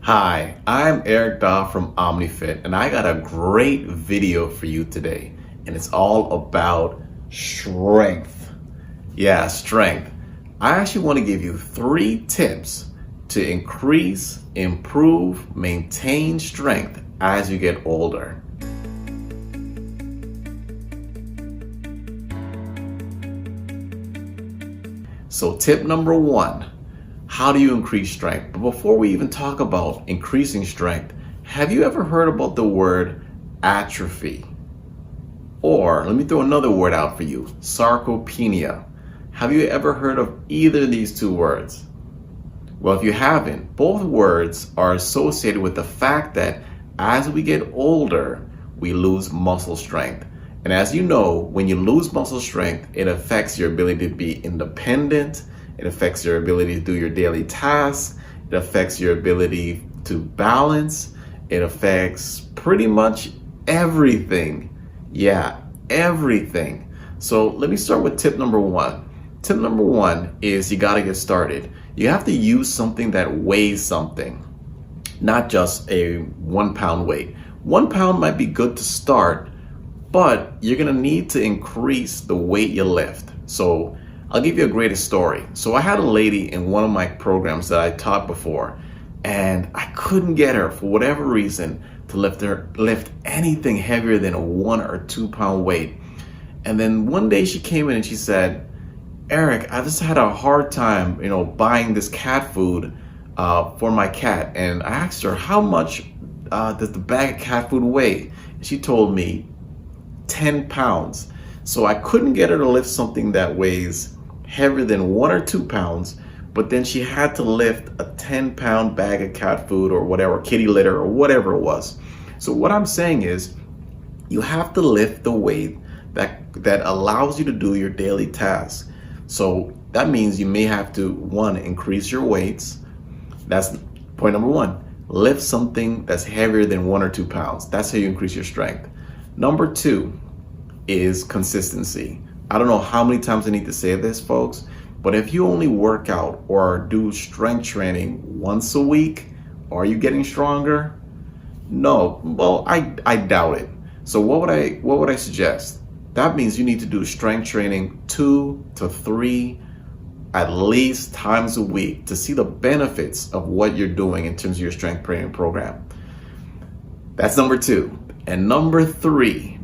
Hi, I'm Eric Daw from OmniFit, and I got a great video for you today, and it's all about strength. Yeah, strength. I actually want to give you 3 tips to increase, improve, maintain strength as you get older. So tip number 1, how do you increase strength? But before we even talk about increasing strength, have you ever heard about the word atrophy? Or let me throw another word out for you, sarcopenia. Have you ever heard of either of these 2 words? Well, if you haven't, both words are associated with the fact that as we get older, we lose muscle strength. And as you know, when you lose muscle strength, it affects your ability to be independent. It affects your ability to do your daily tasks. It affects your ability to balance. It affects pretty much everything. Yeah, everything. So let me start with tip number 1. Tip number 1 is you got to get started. You have to use something that weighs something, not just a 1 pound weight. 1 pound might be good to start, but you're gonna need to increase the weight you lift. So I'll give you a great story. So I had a lady in one of my programs that I taught before, and I couldn't get her for whatever reason to lift anything heavier than a 1 or 2 pound weight. And then one day she came in and she said, Eric, I just had a hard time, buying this cat food for my cat. And I asked her, how much does the bag of cat food weigh? And she told me 10 pounds. So I couldn't get her to lift something that weighs heavier than 1 or 2 pounds, but then she had to lift a 10-pound bag of cat food or whatever, kitty litter or whatever it was. So what I'm saying is you have to lift the weight that allows you to do your daily tasks. So that means you may have to, 1, increase your weights. That's point number 1. Lift something that's heavier than 1 or 2 pounds. That's how you increase your strength. Number 2 is consistency. I don't know how many times I need to say this, folks, but if you only work out or do strength training once a week, are you getting stronger? No, well, I doubt it. So what would I suggest? That means you need to do strength training 2 to 3 at least times a week to see the benefits of what you're doing in terms of your strength training program. That's number 2. And number three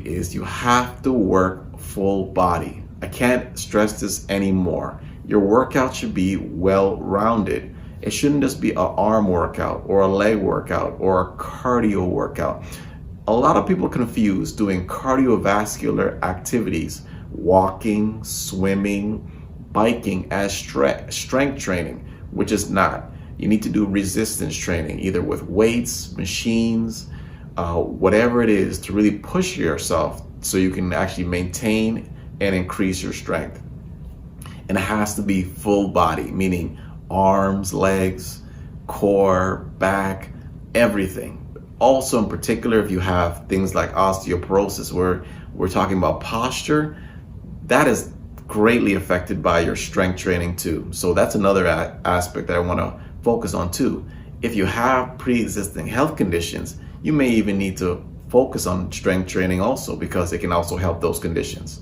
is you have to work full body. I can't stress this anymore. Your workout should be well-rounded. It shouldn't just be an arm workout or a leg workout or a cardio workout. A lot of people confuse doing cardiovascular activities, walking, swimming, biking as strength training, which is not. You need to do resistance training, either with weights, machines, whatever it is, to really push yourself so you can actually maintain and increase your strength. And it has to be full body, meaning arms, legs, core, back, everything. Also, in particular, if you have things like osteoporosis, where we're talking about posture, that is greatly affected by your strength training too. So that's another aspect that I want to focus on too. If you have pre-existing health conditions, you may even need to focus on strength training also, because it can also help those conditions.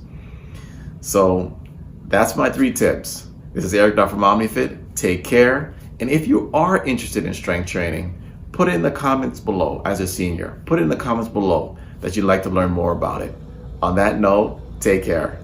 So that's my 3 tips. This is Eric Daw from OmniFit. Take care. And if you are interested in strength training, put it in the comments below. As a senior, put it in the comments below that you'd like to learn more about it. On that note, take care.